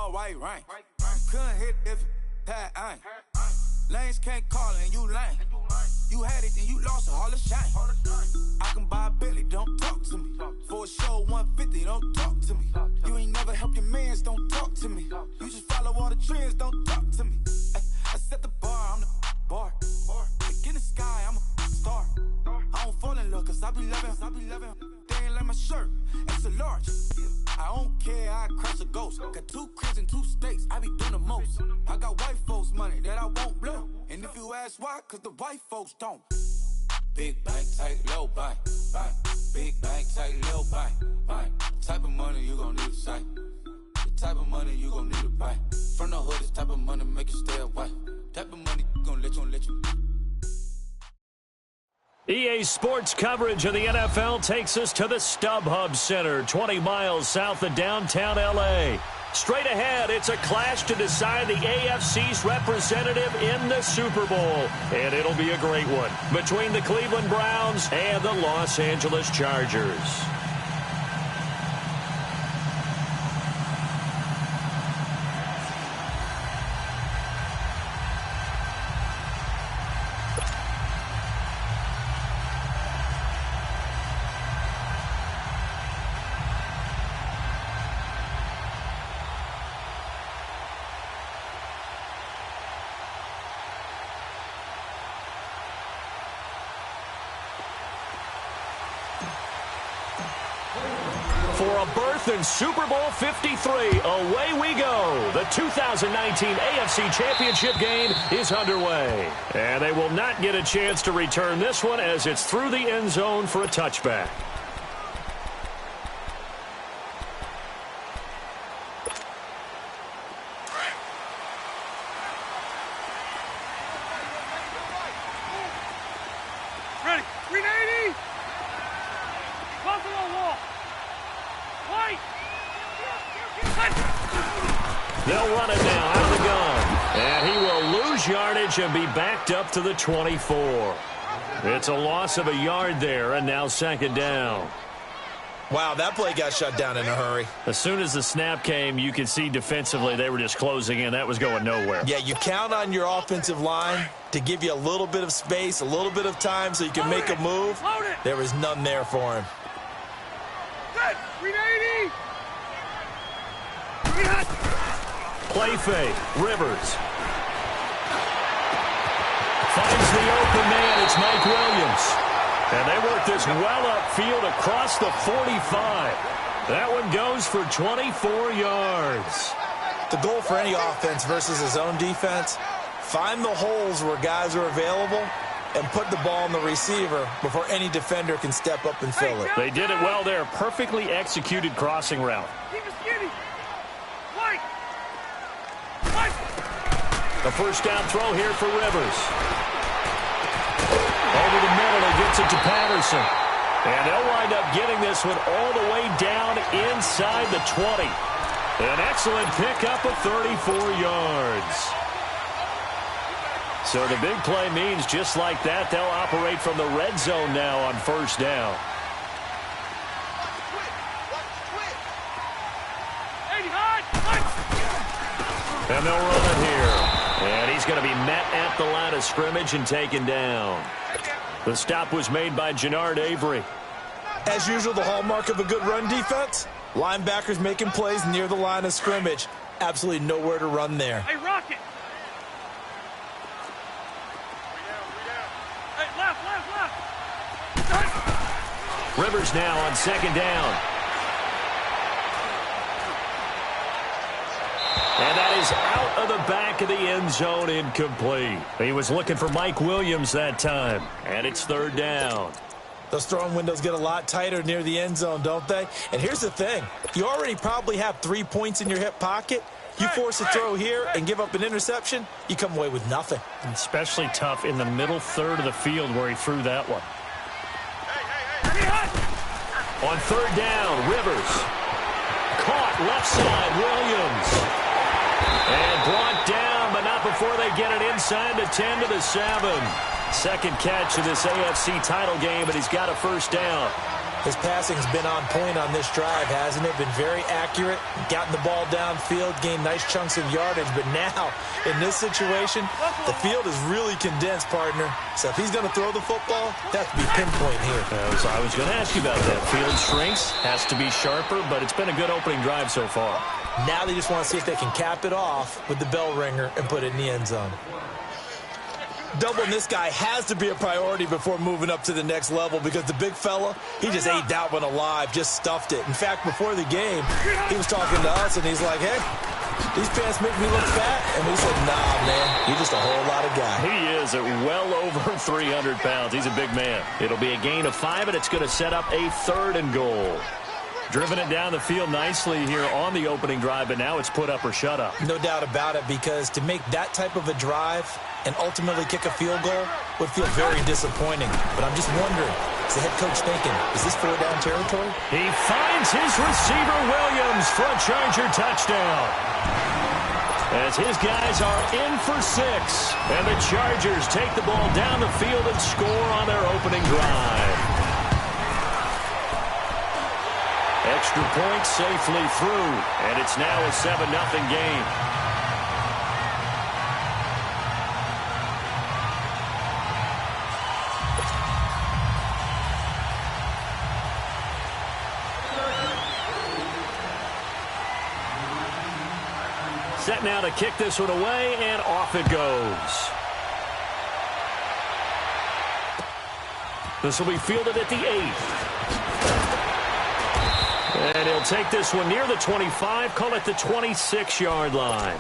all white rain. Couldn't hit if it had aim. Lanes can't call it and you lame. You had it, then you lost it, all the shame. I can buy a Billy, don't talk to me. For a show 150, don't talk to me. You ain't never help your mans, don't talk to me. You just follow all the trends, don't talk to me. I set the bar, I'm the bar. Look in the sky, I'm a star. I don't fall in love, cause I be loving. They ain't like my shirt, extra large. I don't care, I crash a ghost. Got 2 cribs in 2 states, I be doing the most. I got white folks money that I won't blow. And if you ask why, cause the white folks don't. Big bank, tight, low bank. Big bank, tight, low bank. Type of money you gon' need to sight. The type of money you gon' need to buy. From the hood, this type of money make you stay away. Type of money gon' let you. EA Sports coverage of the NFL takes us to the StubHub Center, 20 miles south of downtown L.A. Straight ahead, it's a clash to decide the AFC's representative in the Super Bowl. And it'll be a great one between the Cleveland Browns and the Los Angeles Chargers. For a berth in Super Bowl 53, away we go. The 2019 AFC Championship game is underway. And they will not get a chance to return this one as it's through the end zone for a touchback. Ready, 380! Buffalo wall! They'll run it now out of the gun. And he will lose yardage and be backed up to the 24. It's a loss of a yard there, and now second down. Wow, that play got shut down in a hurry. As soon as the snap came, you could see defensively they were just closing in. That was going nowhere. Yeah, you count on your offensive line to give you a little bit of space, a little bit of time so you can make a move. There was none there for him. Good, 380! Play fake, Rivers. Finds the open man, it's Mike Williams. And they work this well upfield across the 45. That one goes for 24 yards. The goal for any offense versus his own defense, find the holes where guys are available and put the ball in the receiver before any defender can step up and fill it. They did it well there. Perfectly executed crossing route. The first down throw here for Rivers. Over the middle, he gets it to Patterson. And they'll wind up getting this one all the way down inside the 20. An excellent pickup of 34 yards. So the big play means just like that, they'll operate from the red zone now on first down. And they'll run it here. And he's going to be met at the line of scrimmage and taken down. The stop was made by Jannard Avery. As usual, the hallmark of a good run defense, linebackers making plays near the line of scrimmage. Absolutely nowhere to run there. Hey, Rocket! Hey, left! Rivers now on second down. And that is out of the back of the end zone, incomplete. He was looking for Mike Williams that time, and it's third down. Those throwing windows get a lot tighter near the end zone, don't they? And here's the thing. You already probably have 3 points in your hip pocket. You force a throw here and give up an interception, you come away with nothing. Especially tough in the middle third of the field where he threw that one. On third down, Rivers. Caught left side, Williams. And brought down, but not before they get it inside the 10 to the 7. Second catch of this AFC title game, but he's got a first down. His passing's been on point on this drive, hasn't it? Been very accurate, gotten the ball downfield, gained nice chunks of yardage. But now, in this situation, the field is really condensed, partner. So if he's going to throw the football, that has to be pinpoint here. I was going to ask you about that. Field shrinks, has to be sharper, but it's been a good opening drive so far. Now they just want to see if they can cap it off with the bell ringer and put it in the end zone. Doubling this guy has to be a priority before moving up to the next level because the big fella, he just ate that one alive, just stuffed it. In fact, before the game, he was talking to us, and he's like, hey, these pants make me look fat. And we said, nah, man, you're just a whole lot of guy. He is at well over 300 pounds. He's a big man. It'll be a gain of 5, and it's going to set up a 3rd and goal. Driven it down the field nicely here on the opening drive, but now it's put up or shut up. No doubt about it, because to make that type of a drive and ultimately kick a field goal would feel very disappointing. But I'm just wondering, is the head coach thinking, is this 4-down territory? He finds his receiver, Williams, for a Charger touchdown. As his guys are in for 6, and the Chargers take the ball down the field and score on their opening drive. Extra point safely through, and it's now a 7-0 game. Set now to kick this one away, and off it goes. This will be fielded at the 8. And he'll take this one near the 25, call it the 26-yard line.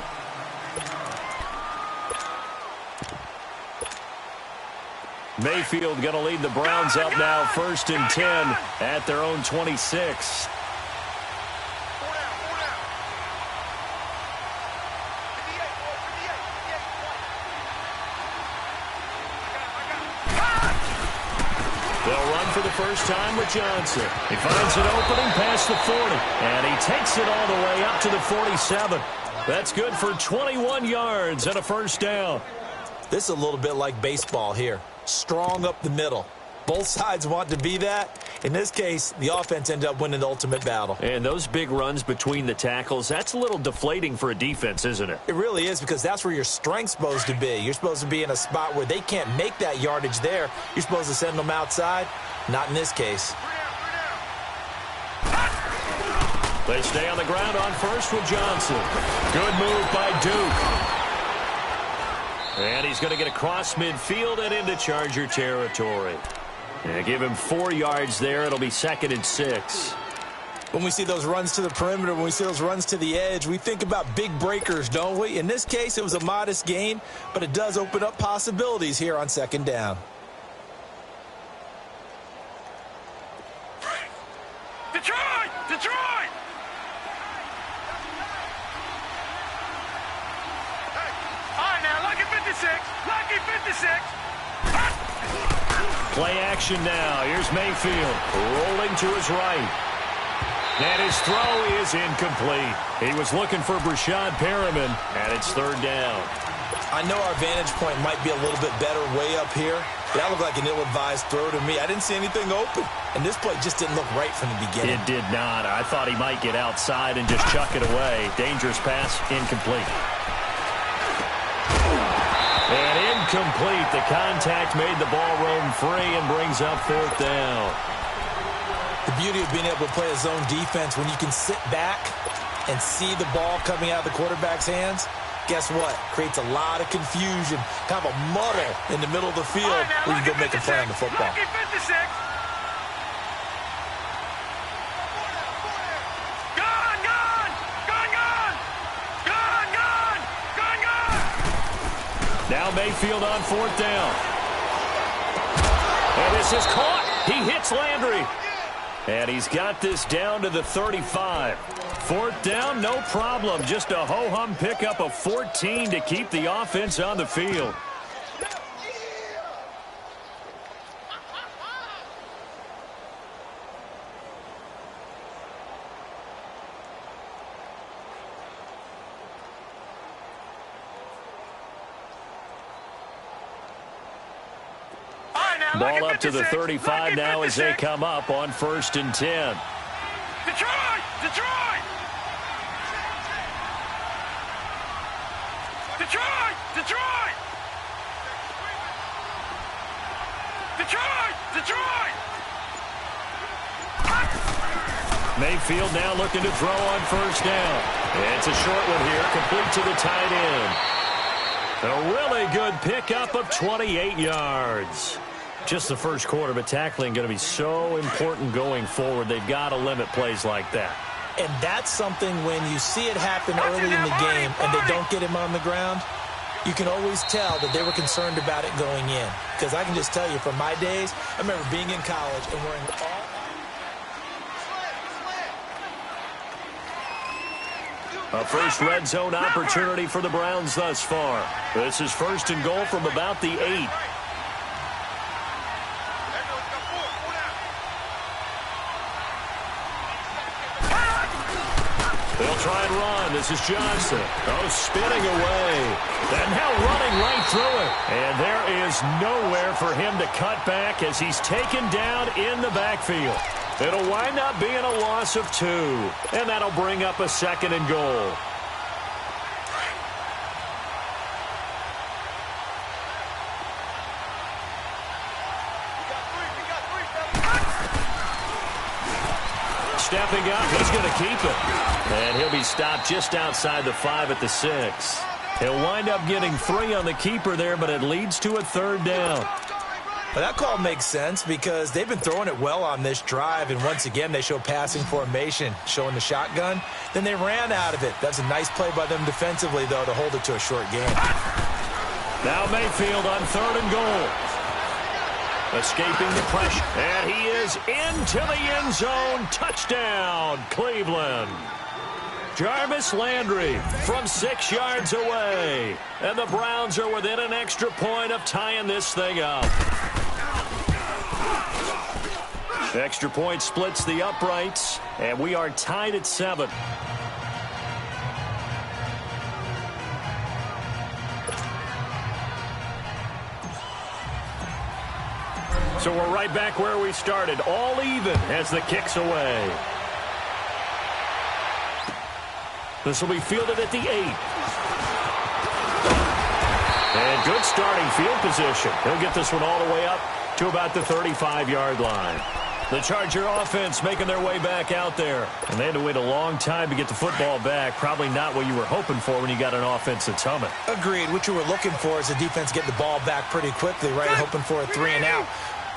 Mayfield going to lead the Browns up now, 1st and 10 at their own 26. They'll run for the first time with Johnson. He finds an opening past the 40, and he takes it all the way up to the 47. That's good for 21 yards and a 1st down. This is a little bit like baseball here. Strong up the middle. Both sides want to be that. In this case, the offense ended up winning the ultimate battle. And those big runs between the tackles, that's a little deflating for a defense, isn't it? It really is, because that's where your strength's supposed to be. You're supposed to be in a spot where they can't make that yardage there. You're supposed to send them outside. Not in this case. They stay on the ground on 1st with Johnson. Good move by Duke. And he's going to get across midfield and into Charger territory. And give him 4 yards there. It'll be 2nd and 6. When we see those runs to the perimeter, when we see those runs to the edge, we think about big breakers, don't we? In this case, it was a modest gain, but it does open up possibilities here on 2nd down. Detroit! Detroit! Hey, all right now, lucky 56. Lucky 56. Play action now. Here's Mayfield rolling to his right. And his throw is incomplete. He was looking for Brashad Perriman, and it's 3rd down. I know our vantage point might be a little bit better way up here, but that looked like an ill-advised throw to me. I didn't see anything open, and this play just didn't look right from the beginning. It did not. I thought he might get outside and just chuck it away. Dangerous pass, incomplete. And incomplete. The contact made the ball roam free and brings up 4th down. The beauty of being able to play a zone defense, when you can sit back and see the ball coming out of the quarterback's hands, guess what? Creates a lot of confusion, kind of a muddle in the middle of the field where you can go make a play on the football. Lucky 56. Gone, gone! Gone, gone! Gone, gone! Gone, gone! Now Mayfield on 4th down. And this is caught. He hits Landry. And he's got this down to the 35. 4th down, no problem. Just a ho-hum pickup of 14 to keep the offense on the field. Ball up to the 35 now as they come up on 1st and 10. Detroit! Detroit! Detroit! Detroit! Detroit! Detroit! Mayfield now looking to throw on 1st down. It's a short one here, complete to the tight end. A really good pickup of 28 yards. Just the first quarter, but tackling going to be so important going forward. They've got to limit plays like that. And that's something when you see it happen early in the game and they don't get him on the ground, you can always tell that they were concerned about it going in. Because I can just tell you from my days, I remember being in college and wearing all... A first red zone opportunity for the Browns thus far. This is 1st and goal from about the 8. They'll try and run. This is Johnson. Oh, spinning away. And now running right through it. And there is nowhere for him to cut back as he's taken down in the backfield. It'll wind up being a loss of 2. And that'll bring up a 2nd and goal. Stepping up, he's going to keep it. And he'll be stopped just outside the 5 at the 6. He'll wind up getting 3 on the keeper there, but it leads to a 3rd down. Well, that call makes sense because they've been throwing it well on this drive, and once again they show passing formation, showing the shotgun. Then they ran out of it. That's a nice play by them defensively, though, to hold it to a short game. Now Mayfield on 3rd and goal. Escaping the pressure, and he is into the end zone. Touchdown, Cleveland. Jarvis Landry from 6 yards away. And the Browns are within an extra point of tying this thing up. Extra point splits the uprights, and we are tied at 7. So we're right back where we started, all even as the kick's away. This will be fielded at the 8. And good starting field position. He'll get this one all the way up to about the 35-yard line. The Charger offense making their way back out there. And they had to wait a long time to get the football back. Probably not what you were hoping for when you got an offense that's humming. Agreed. What you were looking for is the defense getting the ball back pretty quickly, right? Hoping for a 3 and out.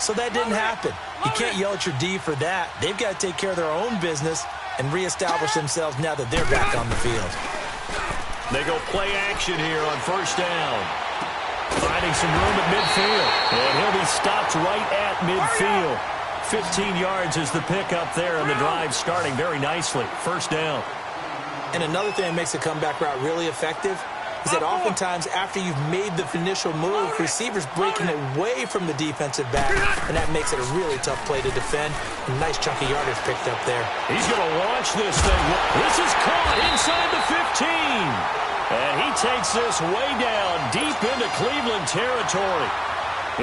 So that didn't happen. You can't yell at your D for that. They've got to take care of their own business and reestablish themselves now that they're back on the field. They go play action here on 1st down. Finding some room at midfield. And he'll be stopped right at midfield. 15 yards is the pickup there, and the drive starting very nicely. 1st down. And another thing that makes the comeback route really effective is that oftentimes after you've made the initial move, receivers breaking away from the defensive back, and that makes it a really tough play to defend. A nice chunky yardage picked up there. He's going to launch this thing. This is caught inside the 15. And he takes this way down deep into Cleveland territory.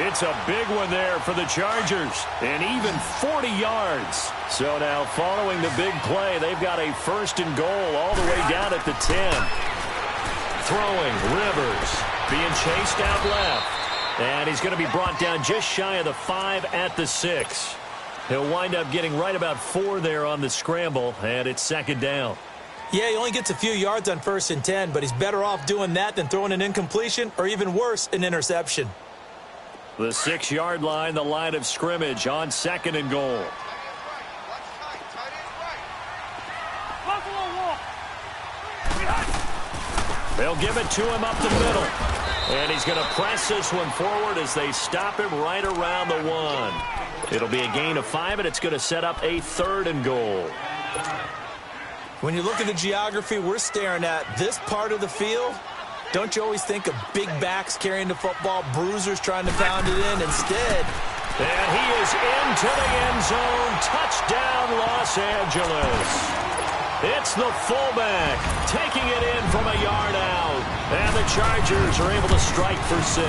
It's a big one there for the Chargers, and even 40 yards. So now following the big play, they've got a 1st and goal all the way down at the 10. Throwing, Rivers, being chased out left. And he's going to be brought down just shy of the 5 at the 6. He'll wind up getting right about 4 there on the scramble, and it's 2nd down. Yeah, he only gets a few yards on 1st and 10, but he's better off doing that than throwing an incompletion or even worse, an interception. The 6-yard line, the line of scrimmage on 2nd and goal. They'll give it to him up the middle. And he's going to press this one forward as they stop him right around the 1. It'll be a gain of 5, and it's going to set up a 3rd and goal. When you look at the geography we're staring at, this part of the field, don't you always think of big backs carrying the football, bruisers trying to pound it in? Instead, and he is into the end zone. Touchdown, Los Angeles. It's the fullback taking it in from a yard out. And the Chargers are able to strike for 6.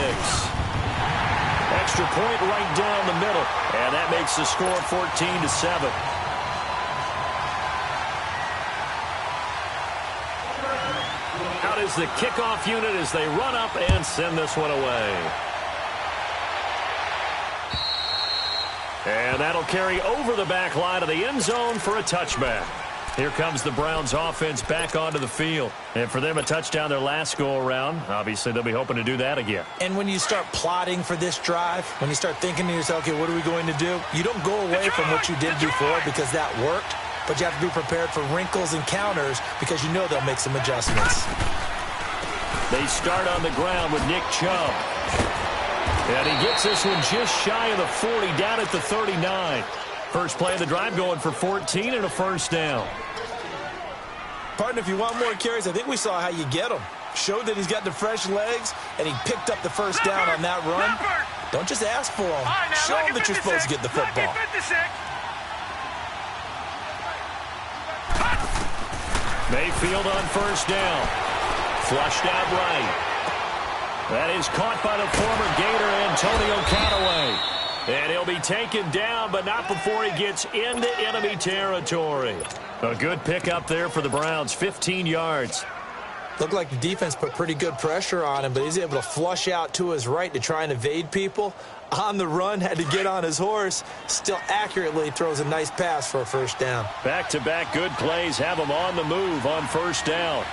Extra point right down the middle. And that makes the score 14-7. Out is the kickoff unit as they run up and send this one away. And that'll carry over the back line of the end zone for a touchback. Here comes the Browns offense back onto the field. And for them, a touchdown their last go-around. Obviously, they'll be hoping to do that again. And when you start plotting for this drive, when you start thinking to yourself, okay, what are we going to do? You don't go away from what you did before because that worked, but you have to be prepared for wrinkles and counters because you know they'll make some adjustments. They start on the ground with Nick Chubb. And he gets this one just shy of the 40, down at the 39. First play of the drive going for 14 and a first down. Partner, if you want more carries, I think we saw how you get him. Showed that he's got the fresh legs, and he picked up the first down on that run. Don't just ask for him. Show him that you're supposed to get the football. Mayfield on first down. Flushed out right. That is caught by the former Gator, Antonio Callaway. And he'll be taken down, but not before he gets into enemy territory. A good pickup there for the Browns, 15 yards. Looked like the defense put pretty good pressure on him, but he's able to flush out to his right to try and evade people. On the run, had to get on his horse. Still accurately throws a nice pass for a first down. Back-to-back good plays have him on the move on first down.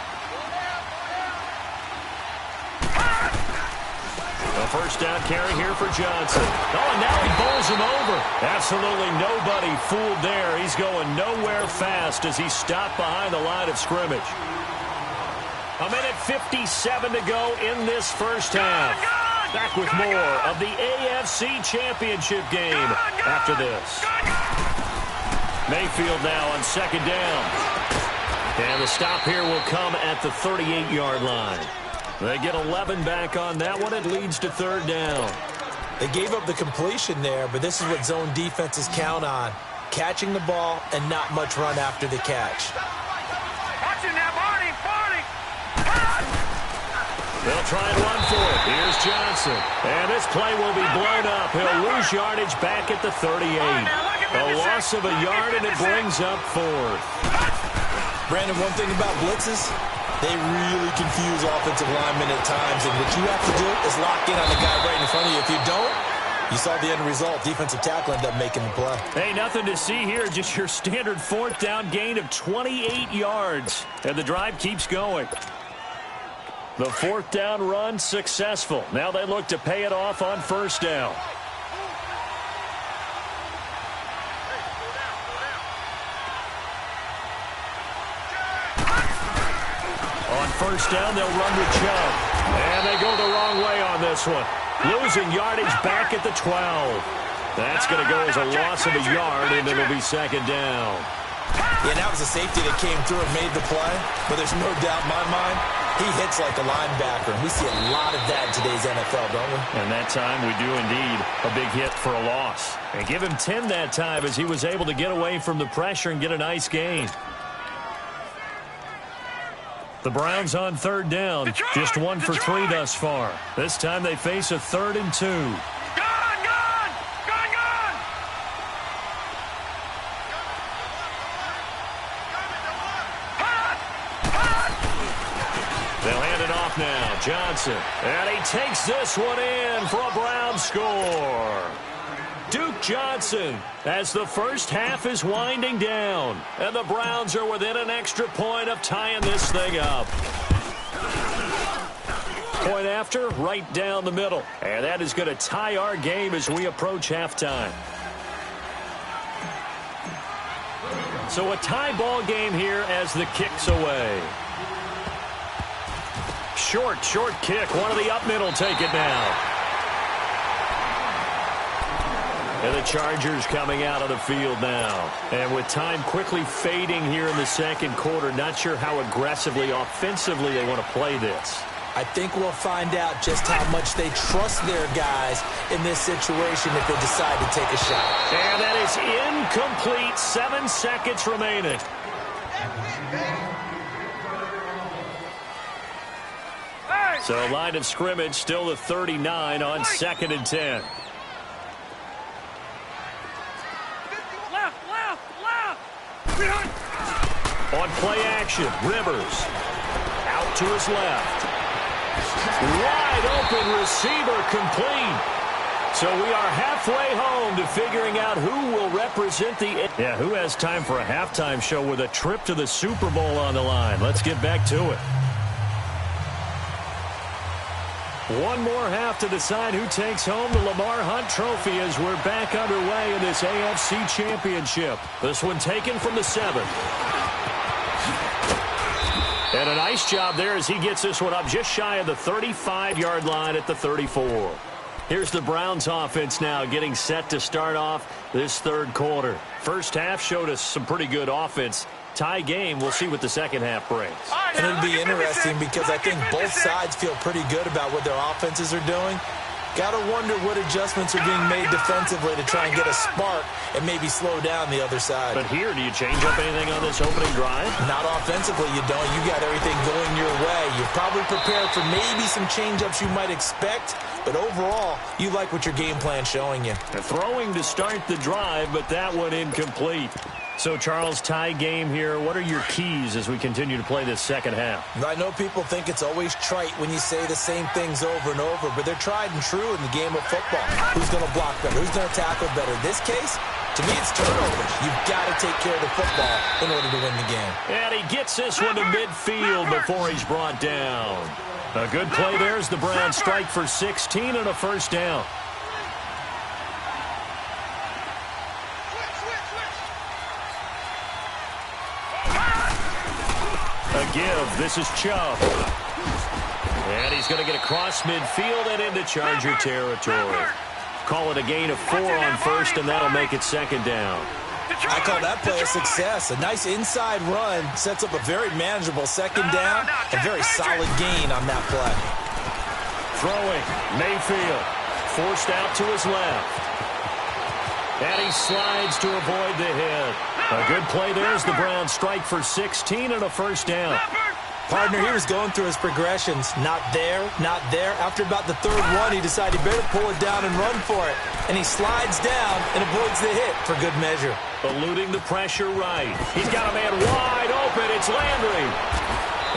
A first down carry here for Johnson. Oh, and now he bowls him over. Absolutely nobody fooled there. He's going nowhere fast as he's stopped behind the line of scrimmage. A minute 57 to go in this first half. Back with more of the AFC Championship game after this. Mayfield now on second down. And the stop here will come at the 38-yard line. They get 11 back on that one. It leads to third down. They gave up the completion there, but this is what zone defenses count on. Catching the ball and not much run after the catch. Watching that, Barney. They'll try and run for it. Here's Johnson. And this play will be blown up. He'll lose yardage back at the 38. A loss of a yard, and it brings up fourth. Brandon, one thing about blitzes, they really confuse offensive linemen at times, and what you have to do is lock in on the guy right in front of you. If you don't, you saw the end result. Defensive tackle ended up making the play. Hey, nothing to see here. Just your standard fourth down gain of 28 yards. And the drive keeps going. The fourth down run successful. Now they look to pay it off on first down. On first down, they'll run with Chubb. And they go the wrong way on this one. Losing yardage back at the 12. That's going to go as a loss of a yard, and it'll be second down. Yeah, that was a safety that came through and made the play. But there's no doubt in my mind, he hits like a linebacker. And we see a lot of that in today's NFL, don't we? And that time we do indeed. A big hit for a loss. And give him 10 that time as he was able to get away from the pressure and get a nice gain. The Browns on third down, just 1 for 3 thus far. This time they face a 3rd and 2. They'll hand it off now. Johnson. And he takes this one in for a Browns score. Duke Johnson as the first half is winding down. And the Browns are within an extra point of tying this thing up. Point after, right down the middle. And that is going to tie our game as we approach halftime. So a tie ball game here as the kick's away. Short kick. One of the up middle take it now. And the Chargers coming out of the field now. And with time quickly fading here in the second quarter, not sure how aggressively, offensively they want to play this. I think we'll find out just how much they trust their guys in this situation if they decide to take a shot. And that is incomplete. 7 seconds remaining. So line of scrimmage still the 39 on 2nd and 10. on play action. Rivers out to his left. Wide open receiver, complete. So we are halfway home to figuring out who will represent the... Yeah, who has time for a halftime show with a trip to the Super Bowl on the line? Let's get back to it. One more half to decide who takes home the Lamar Hunt Trophy as we're back underway in this AFC Championship. This one taken from the 7. And a nice job there as he gets this one up just shy of the 35-yard line at the 34. Here's the Browns offense now getting set to start off this third quarter. First half showed us some pretty good offense. Tie game. We'll see what the second half brings. And it'll be interesting because I think both sides feel pretty good about what their offenses are doing. Got to wonder what adjustments are being made defensively to try and get a spark and maybe slow down the other side. But here, do you change up anything on this opening drive? Not offensively, you don't. You got everything going your way. You're probably prepared for maybe some change-ups you might expect, but overall, you like what your game plan's showing you. Throwing to start the drive, but that one incomplete. So, Charles, tie game here. What are your keys as we continue to play this second half? I know people think it's always trite when you say the same things over and over, but they're tried and true in the game of football. Who's going to block better? Who's going to tackle better? In this case, to me, it's turnovers. You've got to take care of the football in order to win the game. And he gets this one to midfield before he's brought down. A good play there as the Browns strike for 16 and a first down. A give. This is Chubb. And he's going to get across midfield and into Charger territory. Call it a gain of 4 on first, and that'll make it second down. I call that play a success. A nice inside run sets up a very manageable second down. A very solid gain on that play. Throwing. Mayfield. Forced out to his left. And he slides to avoid the hit. A good play there as the Browns strike for 16 and a first down. Partner, he was going through his progressions. Not there, not there. After about the third one, he decided he better pull it down and run for it. And he slides down and avoids the hit for good measure. Eluding the pressure right. He's got a man wide open. It's Landry.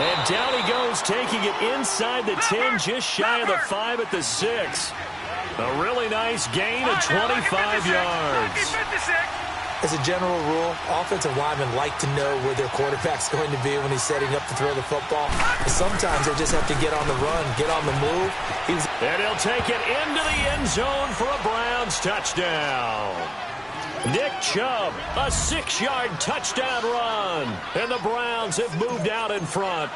And down he goes, taking it inside the 10, just shy of the 5 at the 6. A really nice gain of 25 yards. As a general rule, offensive linemen like to know where their quarterback's going to be when he's setting up to throw the football. But sometimes they just have to get on the run, get on the move. And he'll take it into the end zone for a Browns touchdown. Nick Chubb, a 6-yard touchdown run. And the Browns have moved out in front.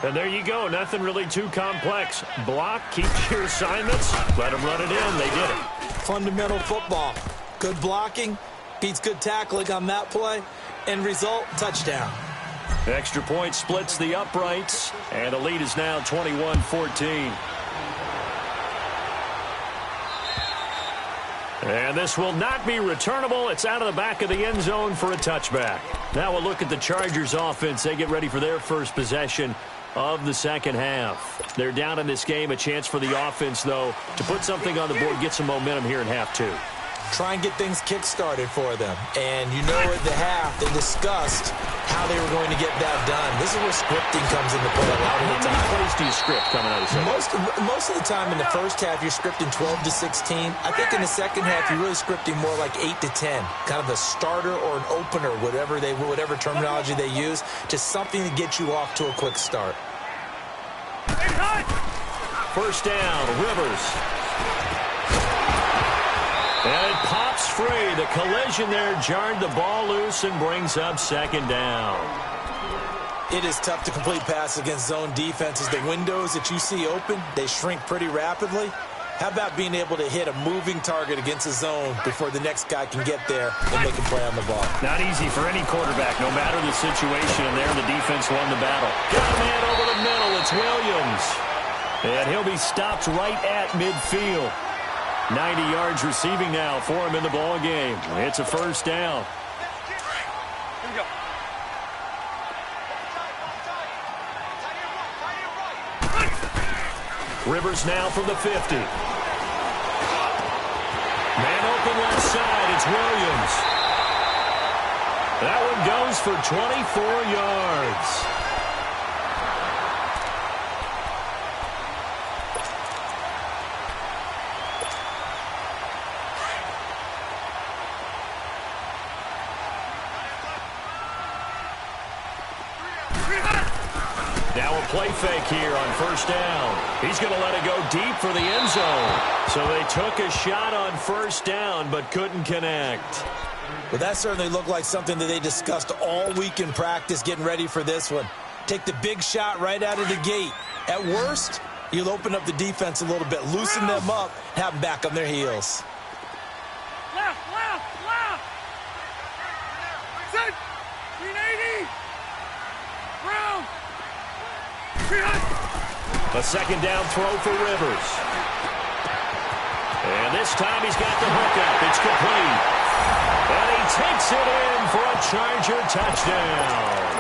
And there you go. Nothing really too complex. Block, keep your assignments, let them run it in. They did it. Fundamental football. Good blocking, beats good tackling on that play. End result, touchdown. Extra point splits the uprights, and the lead is now 21-14. And this will not be returnable. It's out of the back of the end zone for a touchback. Now we'll look at the Chargers offense. They get ready for their first possession of the second half. They're down in this game. A chance for the offense, though, to put something on the board, get some momentum here in half 2. Try and get things kick-started for them. And you know at the half, they discussed how they were going to get that done. This is where scripting comes into play a lot of the time. How many plays do you script coming out of the second? Most of the time in the first half, you're scripting 12 to 16. I think in the second half, you're really scripting more like 8 to 10. Kind of a starter or an opener, whatever terminology they use. Just something to get you off to a quick start. First down, Rivers. And it pops free. The collision there jarred the ball loose and brings up second down. It is tough to complete passes against zone defenses. The windows that you see open, they shrink pretty rapidly. How about being able to hit a moving target against a zone before the next guy can get there and make a play on the ball? Not easy for any quarterback, no matter the situation. And there, the defense won the battle. Got a man over the middle. It's Williams. And he'll be stopped right at midfield. 90 yards receiving now for him in the ball game. It's a first down. Here we go. Rivers now from the 50. Man open left side. It's Williams. That one goes for 24 yards. Now a play fake here on first down. He's going to let it go deep for the end zone. So they took a shot on first down but couldn't connect. Well, that certainly looked like something that they discussed all week in practice getting ready for this one. Take the big shot right out of the gate. At worst, you'll open up the defense a little bit, loosen them up, have them back on their heels. Left. Set. 380. Round. A second down throw for Rivers. And this time he's got the hook up. It's complete. And he takes it in for a Charger touchdown.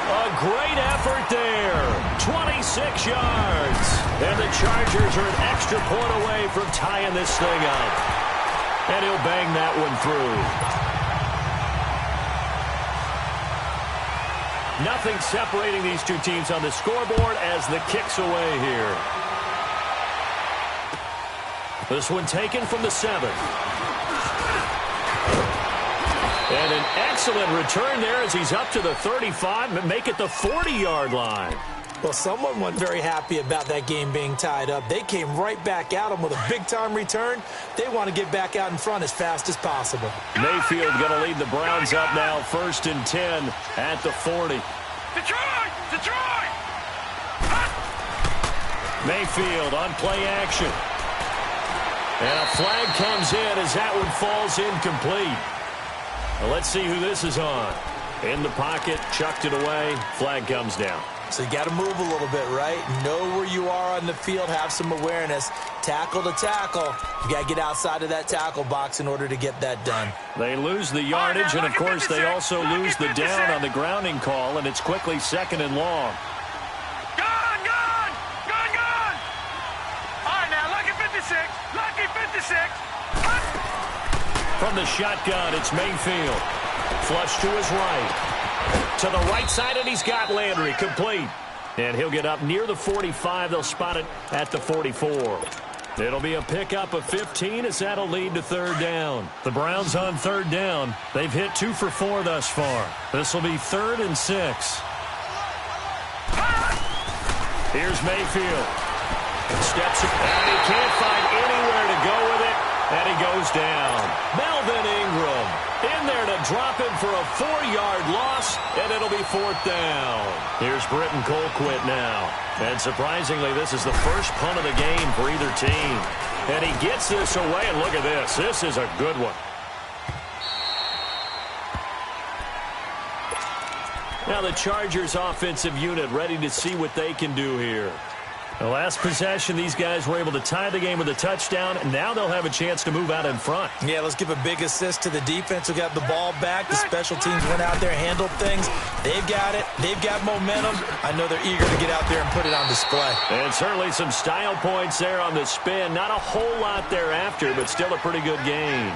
A great effort there. 26 yards. And the Chargers are an extra point away from tying this thing up. And he'll bang that one through. Nothing separating these two teams on the scoreboard as the kick's away here. This one taken from the 7. And an excellent return there as he's up to the 35 and make it the 40-yard line. Well, someone wasn't very happy about that game being tied up. They came right back at him with a big-time return. They want to get back out in front as fast as possible. Mayfield going to lead the Browns up now, 1st and 10 at the 40. Detroit! Mayfield on play action. And a flag comes in as that one falls incomplete. Well, let's see who this is on. In the pocket, chucked it away, flag comes down. So you got to move a little bit, right? Know where you are on the field, have some awareness. Tackle to tackle. You got to get outside of that tackle box in order to get that done. They lose the yardage, and of course they also lose the down on the grounding call, and it's quickly 2nd and long. Gone! All right, now, lucky 56. From the shotgun, it's Mayfield. Flush to his right. To the right side, and he's got Landry. Complete. And he'll get up near the 45. They'll spot it at the 44. It'll be a pickup of 15 as that'll lead to 3rd down. The Browns on 3rd down. They've hit 2 for 4 thus far. This will be 3rd and 6. Here's Mayfield. Steps it, and he can't find anywhere to go with it, and he goes down. Melvin Ingram in there to drop him for a 4-yard loss, and it'll be 4th down. Here's Britton Colquitt now. And surprisingly, this is the first punt of the game for either team. And he gets this away, and look at this. This is a good one. Now the Chargers offensive unit ready to see what they can do here. The last possession, these guys were able to tie the game with a touchdown, and now they'll have a chance to move out in front. Yeah, let's give a big assist to the defense who got the ball back. The special teams went out there, handled things. They've got it. They've got momentum. I know they're eager to get out there and put it on display. And certainly some style points there on the spin. Not a whole lot thereafter, but still a pretty good game.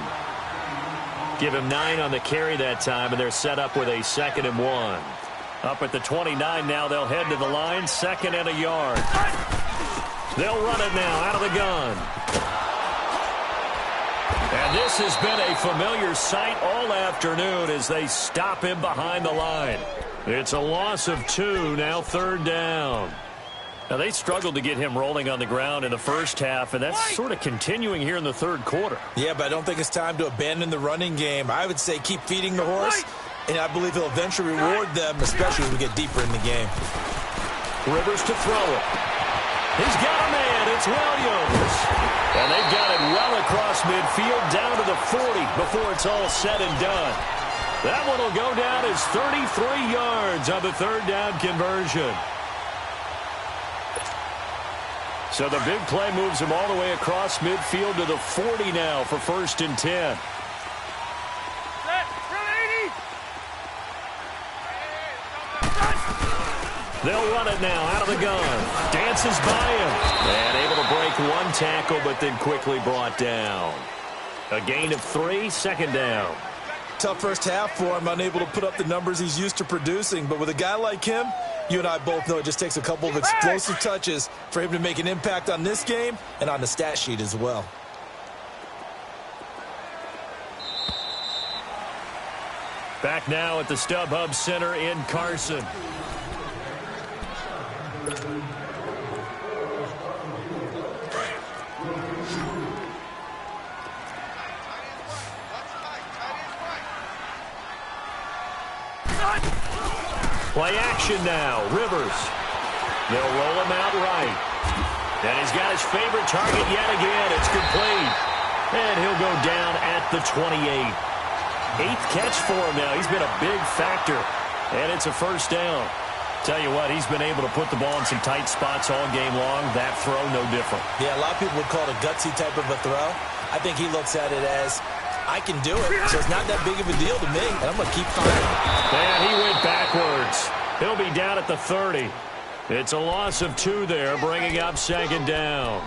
Give him 9 on the carry that time, and they're set up with a 2nd and 1. Up at the 29 now, they'll head to the line, 2nd and a yard. They'll run it now out of the gun. And this has been a familiar sight all afternoon as they stop him behind the line. It's a loss of 2, now 3rd down. Now, they struggled to get him rolling on the ground in the first half, and that's sort of continuing here in the 3rd quarter. Yeah, but I don't think it's time to abandon the running game. I would say keep feeding the horse, and I believe he'll eventually reward them, especially as we get deeper in the game. Rivers to throw it. He's got a man. It's Williams. And they've got it well across midfield down to the 40 before it's all said and done. That one will go down as 33 yards on the 3rd down conversion. So the big play moves him all the way across midfield to the 40 now for 1st and 10. They'll run it now out of the gun. Dances by him. And able to break 1 tackle, but then quickly brought down. A gain of 3, 2nd down. Tough first half for him, unable to put up the numbers he's used to producing. But with a guy like him, you and I both know it just takes a couple of explosive touches for him to make an impact on this game and on the stat sheet as well. Back now at the StubHub Center in Carson. Play action now. Rivers. They'll roll him out right. And he's got his favorite target yet again. It's complete. And he'll go down at the 28. 8th catch for him now. He's been a big factor. And it's a first down. Tell you what, he's been able to put the ball in some tight spots all game long. That throw, no different. Yeah, a lot of people would call it a gutsy type of a throw. I think he looks at it as, I can do it, so it's not that big of a deal to me, and I'm going to keep firing. And he went backwards. He'll be down at the 30. It's a loss of 2 there, bringing up second down.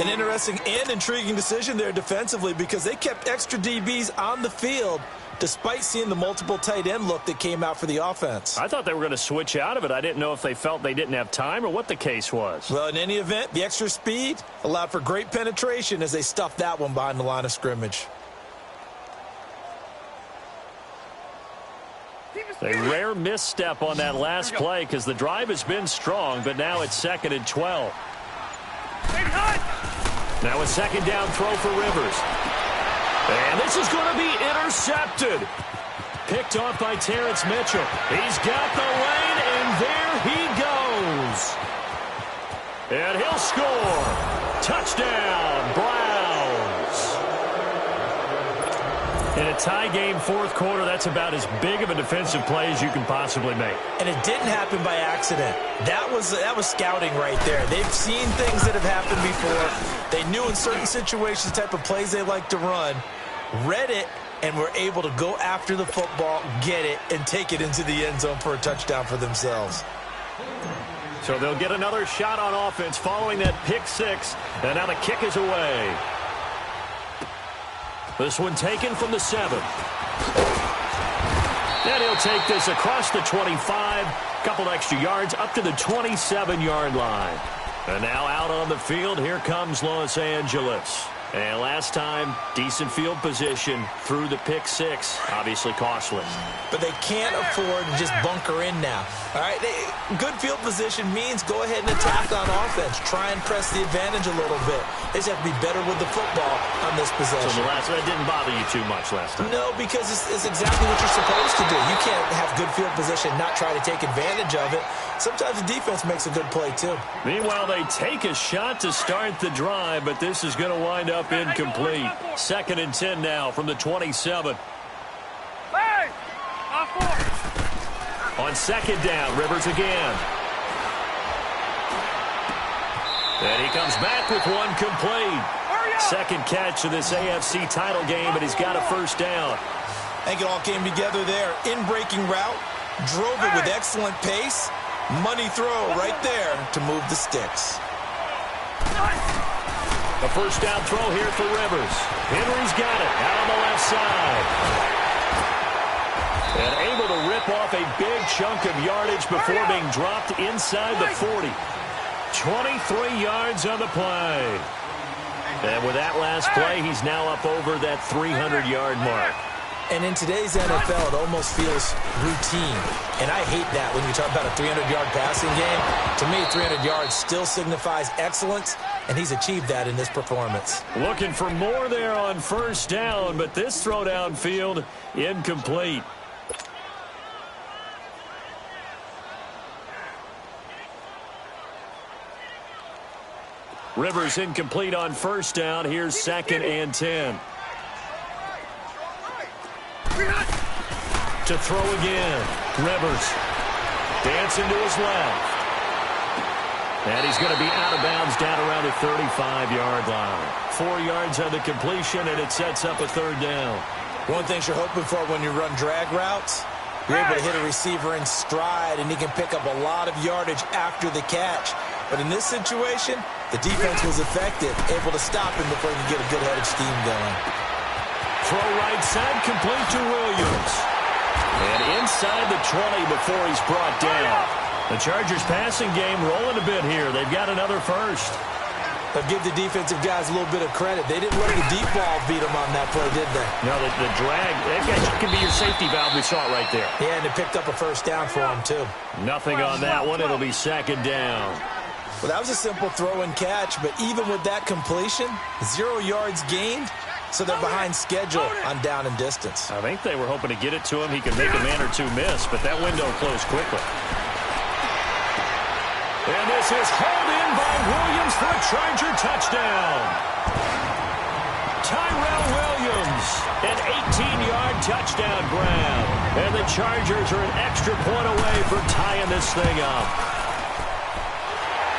An interesting and intriguing decision there defensively because they kept extra DBs on the field despite seeing the multiple tight end look that came out for the offense. I thought they were going to switch out of it. I didn't know if they felt they didn't have time or what the case was. Well, in any event, the extra speed allowed for great penetration as they stuffed that one behind the line of scrimmage. A rare misstep on that last play because the drive has been strong, but now it's 2nd and 12. Now a second down throw for Rivers. And this is going to be intercepted. Picked off by Terrence Mitchell. He's got the lane, and there he goes. And he'll score. Touchdown, Browns. In a tie game, 4th quarter, that's about as big of a defensive play as you can possibly make. And it didn't happen by accident. That was scouting right there. They've seen things that have happened before. They knew in certain situations the type of plays they like to run, read it, and were able to go after the football, get it, and take it into the end zone for a touchdown for themselves. So they'll get another shot on offense following that pick 6, and now the kick is away. This one taken from the 7. And he'll take this across the 25. Couple extra yards up to the 27-yard line. And now out on the field, here comes Los Angeles. And last time, decent field position through the pick 6. Obviously costly. But they can't afford to just bunker in now. All right, good field position means go ahead and attack on offense. Try and press the advantage a little bit. They just have to be better with the football on this possession. So that didn't bother you too much last time? No, because it's exactly what you're supposed to do. You can't have good field position, not try to take advantage of it. Sometimes the defense makes a good play, too. Meanwhile, they take a shot to start the drive, but this is going to wind up incomplete. 2nd and 10 now from the 27. Hey! On 2nd down, Rivers again. And he comes back with one complete. 2nd catch of this AFC title game, and he's got a first down. I think it all came together there. In-breaking route, drove it with excellent pace. Money throw right there to move the sticks. A first down throw here for Rivers. Henry's got it out on the left side. And able to rip off a big chunk of yardage before being dropped inside the 40. 23 yards on the play. And with that last play, he's now up over that 300-yard mark. And in today's NFL, it almost feels routine. And I hate that when you talk about a 300-yard passing game. To me, 300 yards still signifies excellence, and he's achieved that in this performance. Looking for more there on first down, but this throw downfield incomplete. Rivers incomplete on first down. Here's 2nd and 10. To throw again. Rivers dancing to his left. And he's going to be out of bounds down around the 35-yard line. 4 yards on the completion, and it sets up a 3rd down. One thing you're hoping for when you run drag routes, you're able to hit a receiver in stride, and he can pick up a lot of yardage after the catch. But in this situation, the defense was effective, able to stop him before he could get a good head of steam going. throw right side, complete to Williams. And inside the 20 before he's brought down. The Chargers passing game rolling a bit here. They've got another first. But give the defensive guys a little bit of credit. They didn't let the deep ball beat them on that play, did they? No, the drag, that can be your safety valve. We saw it right there. Yeah, and it picked up a first down for them, too. Nothing on that one. It'll be second down. Well, that was a simple throw and catch, but even with that completion, 0 yards gained, so they're behind schedule on down and distance. I think they were hoping to get it to him. He could make a man or two miss, but that window closed quickly. And this is hauled in by Williams for a Charger touchdown. Tyrell Williams, an 18-yard touchdown grab. And the Chargers are an extra point away for tying this thing up.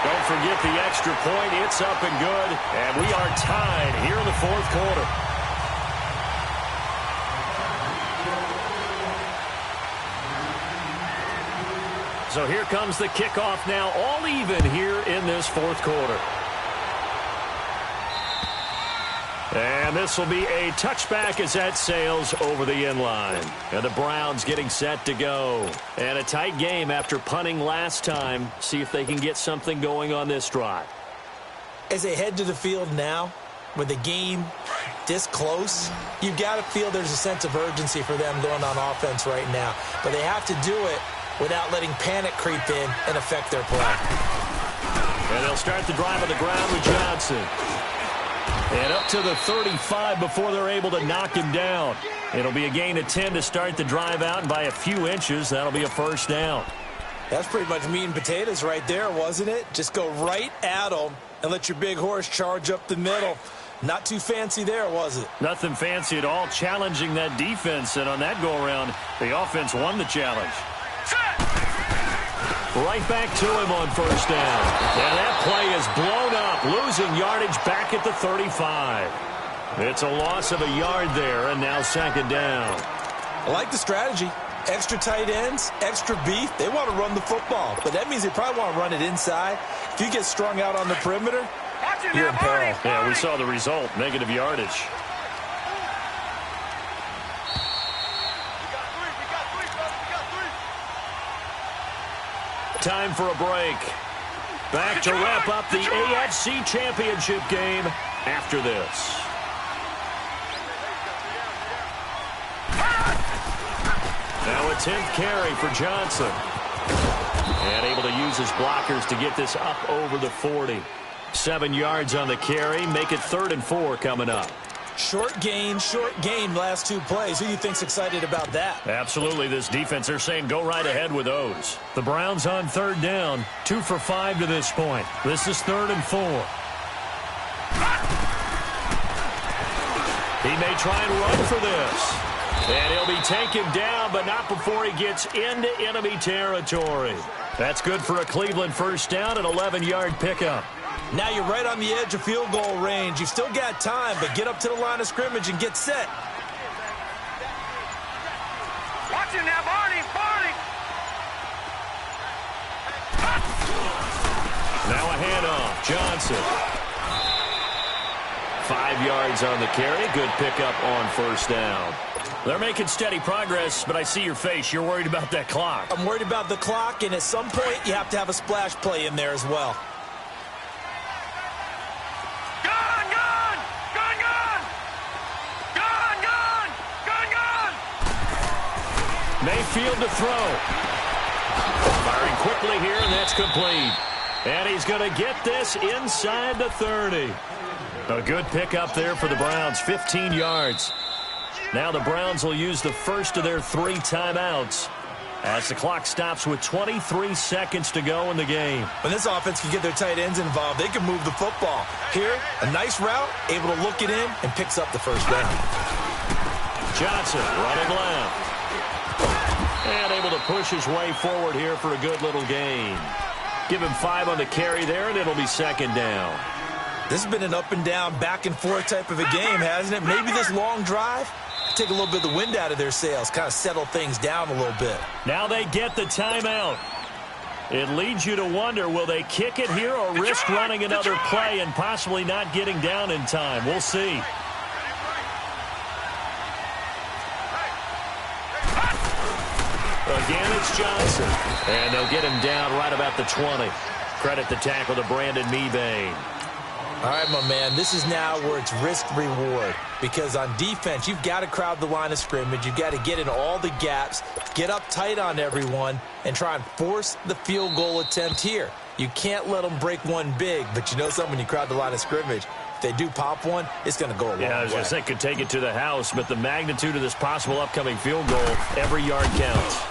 Don't forget the extra point. It's up and good. And we are tied here in the fourth quarter. So here comes the kickoff now, all even here in this fourth quarter. And this will be a touchback as that sails over the end line. And the Browns getting set to go. And a tight game after punting last time. See if they can get something going on this drive. As they head to the field now, with the game this close, you've got to feel there's a sense of urgency for them going on offense right now. But they have to do it without letting panic creep in and affect their play. And they'll start the drive on the ground with Johnson. And up to the 35 before they're able to knock him down. It'll be a gain of 10 to start the drive out, and by a few inches, that'll be a first down. That's pretty much meat and potatoes right there, wasn't it? Just go right at them and let your big horse charge up the middle. Not too fancy there, was it? Nothing fancy at all, challenging that defense. And on that go-around, the offense won the challenge. Right back to him on first down. And that play is blown up, losing yardage back at the 35. It's a loss of a yard there, and now second down. I like the strategy. Extra tight ends, extra beef. They want to run the football, but that means they probably want to run it inside. If you get strung out on the perimeter, you're in peril. Yeah, we saw the result, negative yardage. Time for a break. Back to wrap up the AFC Championship game after this. Now a 10th carry for Johnson. And able to use his blockers to get this up over the 40. 7 yards on the carry. Make it 3rd and 4 coming up. Short gain, last 2 plays. Who do you think's excited about that? Absolutely. This defense, they're saying go right ahead with those. The Browns on 3rd down. 2 for 5 to this point. This is 3rd and 4. He may try and run for this. And he'll be taken down, but not before he gets into enemy territory. That's good for a Cleveland first down, an 11-yard pickup. Now you're right on the edge of field goal range. You've still got time, but get up to the line of scrimmage and get set. Watch him now, Barney. Now a handoff. Johnson. 5 yards on the carry. Good pickup on first down. They're making steady progress, but I see your face. You're worried about that clock. I'm worried about the clock, and at some point you have to have a splash play in there as well. Mayfield to throw. Firing quickly here, and that's complete. And he's going to get this inside the 30. A good pickup there for the Browns, 15 yards. Now the Browns will use the first of their 3 timeouts as the clock stops with 23 seconds to go in the game. When this offense can get their tight ends involved, they can move the football. Here, a nice route, able to look it in, and picks up the first down. Johnson running left. And able to push his way forward here for a good little gain. Give him 5 on the carry there, and it'll be second down. This has been an up and down, back and forth type of a game, hasn't it? Maybe this long drive, take a little bit of the wind out of their sails, kind of settle things down a little bit. Now they get the timeout. It leads you to wonder, will they kick it here or risk running another play and possibly not getting down in time? We'll see. Johnson. And they'll get him down right about the 20. Credit the tackle to Brandon Mebane. All right, my man, this is now where it's risk-reward, because on defense, you've got to crowd the line of scrimmage. You've got to get in all the gaps, get up tight on everyone, and try and force the field goal attempt here. You can't let them break one big, but you know something, when you crowd the line of scrimmage, if they do pop one, it's going to go a long way. Yeah, I was going to say, could take it to the house, but the magnitude of this possible upcoming field goal, every yard counts.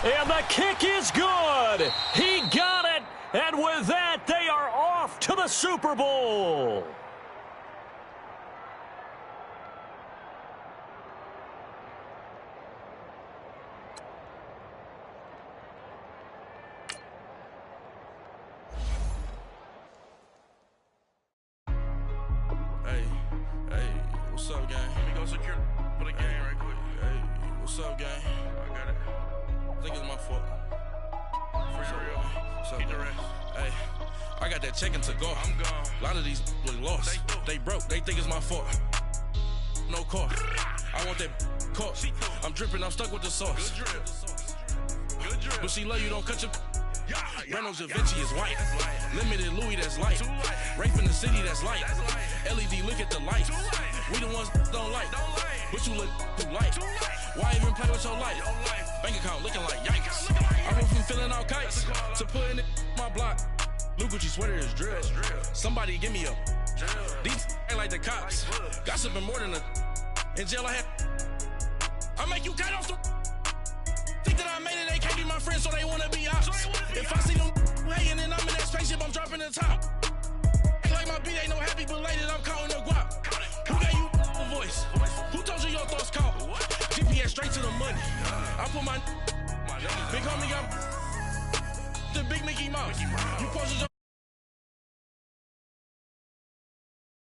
And the kick is good. He got it. And with that, they are off to the Super Bowl. Hey, what's up, gang? Let me go secure for the game right quick. Hey, what's up, gang? I got it. I think it's my fault. For real. Keep the rest. Hey, I got that checking to go. I'm gone. A lot of these look lost. They broke. They think it's my fault. No car. I want that caught. I'm dripping. I'm stuck with the sauce. Good drip. But she love you. Don't cut your. Reynolds Da Vinci is white. Limited Louis, that's light. Rape in the city, that's light. LED, look at the light. We the ones don't like. But you look too light. Why even play with your life? Bank account looking like yikes. I went from filling out kites to putting it in my block. Blue Gucci sweater is drill. Somebody give me a. These ain't like the cops. Gossiping more than a. In jail I had. I make you cut off the. Think that I made it, they can't be my friends, so they wanna be ops. If I see them hating and I'm in that spaceship, I'm dropping the top. Ain't like my beat ain't no happy belated, I'm counting the guap. Who gave you a voice? Who told you your thoughts count? GPS straight to the money. I put my big homie got the big Mickey Mouse. You posted your